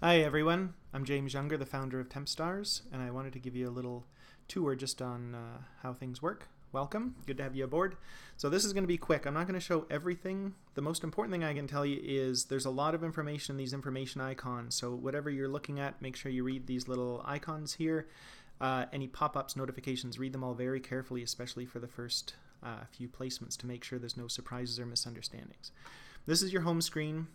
Hi everyone, I'm James Younger, the founder of TempStars, and I wanted to give you a little tour just on how things work. Welcome, good to have you aboard. So this is going to be quick. I'm not going to show everything. The most important thing I can tell you is there's a lot of information in these information icons, so whatever you're looking at, make sure you read these little icons here. Any pop-ups, notifications, read them all very carefully, especially for the first few placements to make sure there's no surprises or misunderstandings. This is your home screen.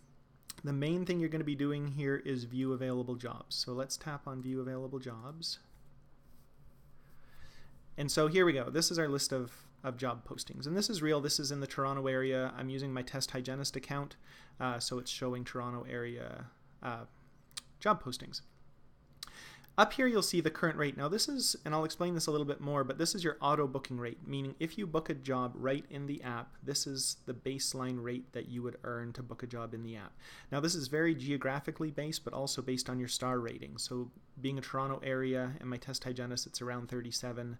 The main thing you're going to be doing here is view available jobs. So let's tap on view available jobs. And so here we go. This is our list of job postings. And this is real. This is in the Toronto area. I'm using my Test Hygienist account, so it's showing Toronto area job postings. Up here you'll see the current rate. Now this is, and I'll explain this a little bit more, but this is your auto booking rate, meaning if you book a job right in the app, this is the baseline rate that you would earn to book a job in the app. Now this is very geographically based, but also based on your star rating. So being a Toronto area and my Test Hygienist, it's around 37.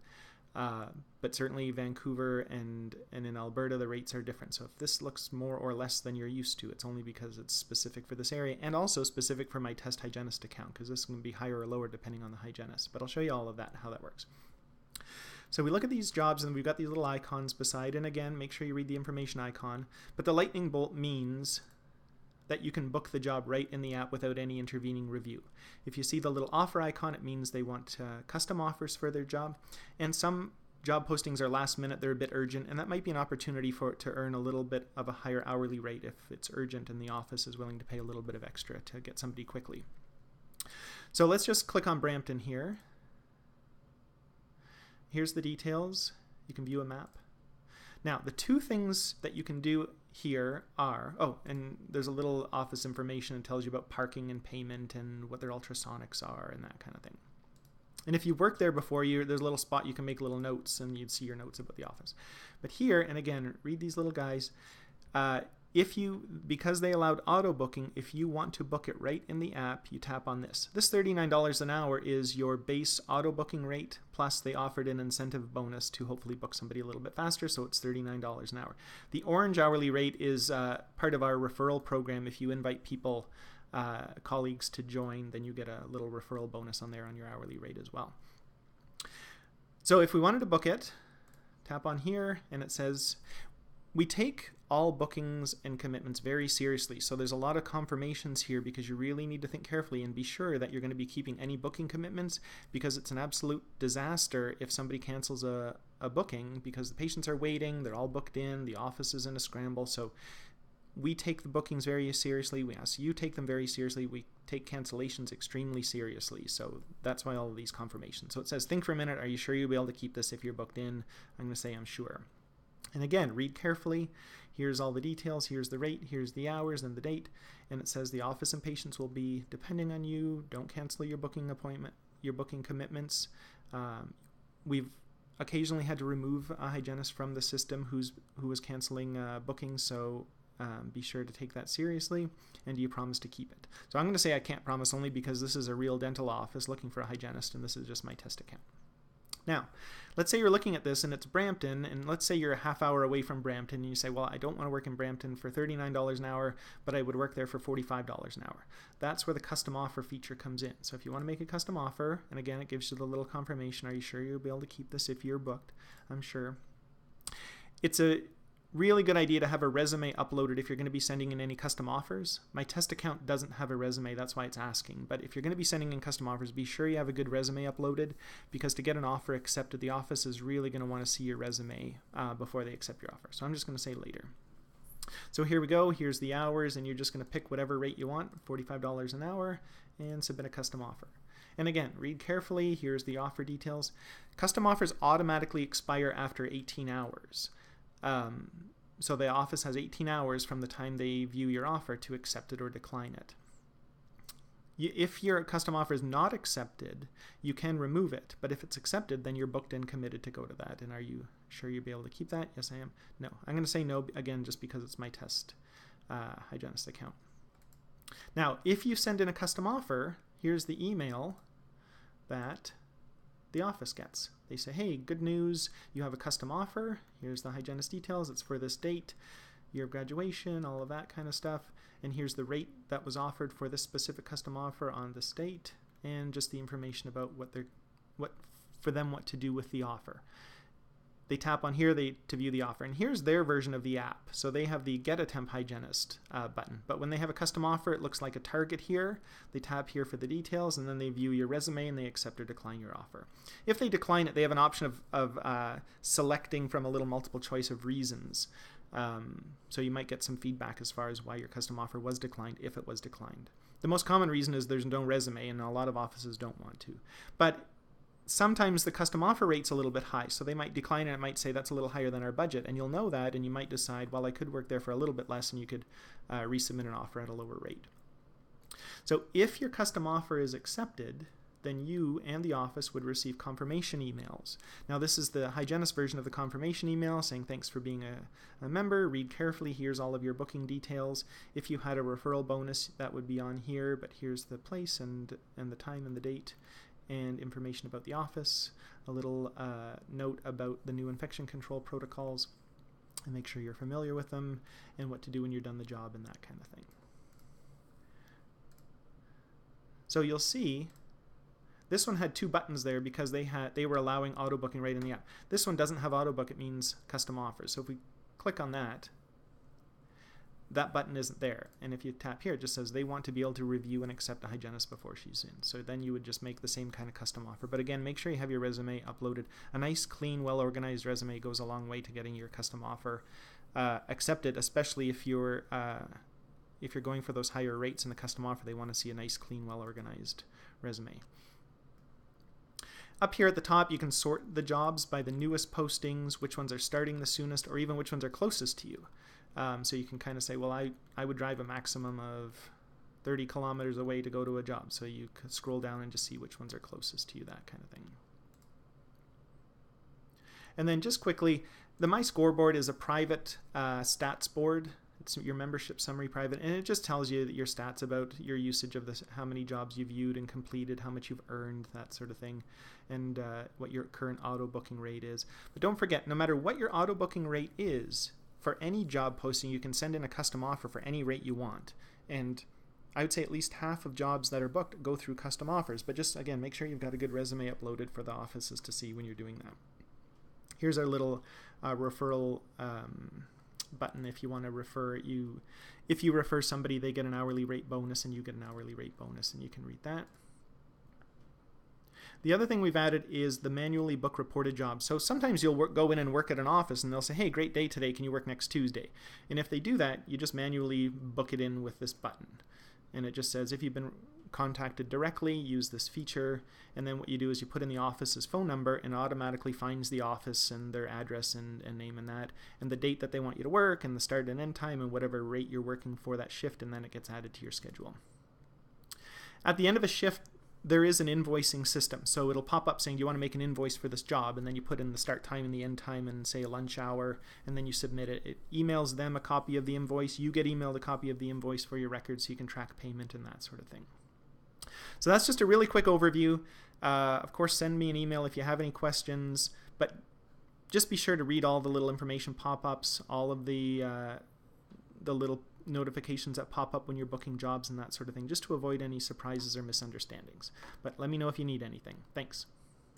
But certainly Vancouver and in Alberta the rates are different. So if this looks more or less than you're used to, it's only because it's specific for this area and also specific for my Test Hygienist account, because this can be higher or lower depending on the hygienist. But I'll show you all of that, how that works. So we look at these jobs and we've got these little icons beside, and again, make sure you read the information icon. But the lightning bolt means that you can book the job right in the app without any intervening review. If you see the little offer icon, it means they want custom offers for their job. And some job postings are last minute, they're a bit urgent, and that might be an opportunity for it to earn a little bit of a higher hourly rate if it's urgent and the office is willing to pay a little bit of extra to get somebody quickly. So let's just click on Brampton here. Here's the details. You can view a map. Now, the two things that you can do here are, and there's a little office information that tells you about parking and payment and what their ultrasonics are and that kind of thing. And if you've worked there before, there's a little spot you can make little notes and you'd see your notes about the office. But here, and again, read these little guys, because they allowed auto booking, if you want to book it right in the app, you tap on this. This $39 an hour is your base auto booking rate, plus they offered an incentive bonus to hopefully book somebody a little bit faster, so it's $39 an hour. The orange hourly rate is part of our referral program. If you invite people, colleagues to join, then you get a little referral bonus on there on your hourly rate as well. So if we wanted to book it, tap on here and it says, we take all bookings and commitments very seriously. So there's a lot of confirmations here because you really need to think carefully and be sure that you're going to be keeping any booking commitments, because it's an absolute disaster if somebody cancels a booking because the patients are waiting, they're all booked in, the office is in a scramble. So we take the bookings very seriously. We ask you take them very seriously. We take cancellations extremely seriously. So that's why all of these confirmations. So it says, think for a minute. Are you sure you'll be able to keep this if you're booked in? I'm going to say I'm sure. And again, read carefully. Here's all the details. Here's the rate. Here's the hours and the date. And it says the office and patients will be depending on you. Don't cancel your booking appointment, your booking commitments. We've occasionally had to remove a hygienist from the system who was canceling bookings. So be sure to take that seriously. And do you promise to keep it? So I'm going to say I can't promise, only because this is a real dental office looking for a hygienist, and this is just my test account. Now, let's say you're looking at this and it's Brampton, and let's say you're a half hour away from Brampton and you say, well, I don't want to work in Brampton for $39 an hour, but I would work there for $45 an hour. That's where the custom offer feature comes in. So if you want to make a custom offer, and again, it gives you the little confirmation, are you sure you'll be able to keep this if you're booked? I'm sure. It's a really good idea to have a resume uploaded if you're going to be sending in any custom offers. My test account doesn't have a resume, that's why it's asking. But if you're going to be sending in custom offers, be sure you have a good resume uploaded, because to get an offer accepted, the office is really going to want to see your resume before they accept your offer. So I'm just going to say later. So here we go. Here's the hours, and you're just going to pick whatever rate you want, $45 an hour, and submit a custom offer. And again, read carefully. Here's the offer details. Custom offers automatically expire after 18 hours. So the office has 18 hours from the time they view your offer to accept it or decline it. If your custom offer is not accepted, you can remove it. But if it's accepted, then you're booked and committed to go to that. And are you sure you'll be able to keep that? Yes, I am. No. I'm going to say no, again, just because it's my test hygienist account. Now, if you send in a custom offer, here's the email that the office gets. They say, hey, good news, you have a custom offer. Here's the hygienist details. It's for this date, year of graduation, all of that kind of stuff. and here's the rate that was offered for this specific custom offer on this date, and just the information about what to do with the offer. They tap on here to view the offer, and here's their version of the app. So they have the Get a Temp Hygienist button, but when they have a custom offer, it looks like a target here. They tap here for the details, and then they view your resume and they accept or decline your offer. If they decline it, they have an option of selecting from a little multiple choice of reasons. So you might get some feedback as far as why your custom offer was declined, if it was declined. The most common reason is there's no resume, and a lot of offices don't want to. But sometimes the custom offer rate's a little bit high, so they might decline and it might say that's a little higher than our budget, and you'll know that, and you might decide, well, I could work there for a little bit less, and you could resubmit an offer at a lower rate. So if your custom offer is accepted, then you and the office would receive confirmation emails. Now this is the hygienist version of the confirmation email saying thanks for being a member, read carefully, here's all of your booking details. If you had a referral bonus, that would be on here, but here's the place and the time and the date, and information about the office, a little note about the new infection control protocols, and make sure you're familiar with them, and what to do when you're done the job, and that kind of thing. So you'll see this one had two buttons there because they were allowing auto booking right in the app. This one doesn't have auto book, it means custom offers. So if we click on that, that button isn't there. And if you tap here, it just says they want to be able to review and accept a hygienist before she's in. So then you would just make the same kind of custom offer. But again, make sure you have your resume uploaded. A nice, clean, well-organized resume goes a long way to getting your custom offer accepted, especially if you're going for those higher rates in the custom offer. They want to see a nice, clean, well-organized resume. Up here at the top, you can sort the jobs by the newest postings, which ones are starting the soonest, or even which ones are closest to you. So you can kind of say, well, I would drive a maximum of 30 kilometers away to go to a job. So you could scroll down and just see which ones are closest to you, that kind of thing. And then just quickly, the My Scoreboard is a private stats board. It's your membership summary private, and it just tells you your stats about your usage of this, how many jobs you've viewed and completed, how much you've earned, that sort of thing, and what your current auto booking rate is. But don't forget, no matter what your auto booking rate is, for any job posting, you can send in a custom offer for any rate you want. And I would say at least half of jobs that are booked go through custom offers. But just, again, make sure you've got a good resume uploaded for the offices to see when you're doing that. Here's our little referral button. If you want to refer if you refer somebody, they get an hourly rate bonus, and you get an hourly rate bonus, and you can read that. The other thing we've added is the manually book reported jobs. So sometimes you'll go in and work at an office, and they'll say, hey, great day today, can you work next Tuesday? And if they do that, you just manually book it in with this button. And it just says, if you've been contacted directly, use this feature. And then what you do is you put in the office's phone number, and it automatically finds the office and their address and name and that, and the date that they want you to work, and the start and end time, and whatever rate you're working for that shift, and then it gets added to your schedule. At the end of a shift, there is an invoicing system. So it'll pop up saying, do you want to make an invoice for this job? And then you put in the start time and the end time and say a lunch hour, and then you submit it. It emails them a copy of the invoice. You get emailed a copy of the invoice for your records so you can track payment and that sort of thing. So that's just a really quick overview. Of course, send me an email if you have any questions, but just be sure to read all the little information pop-ups, all of the little notifications that pop up when you're booking jobs and that sort of thing, just to avoid any surprises or misunderstandings. But let me know if you need anything. Thanks.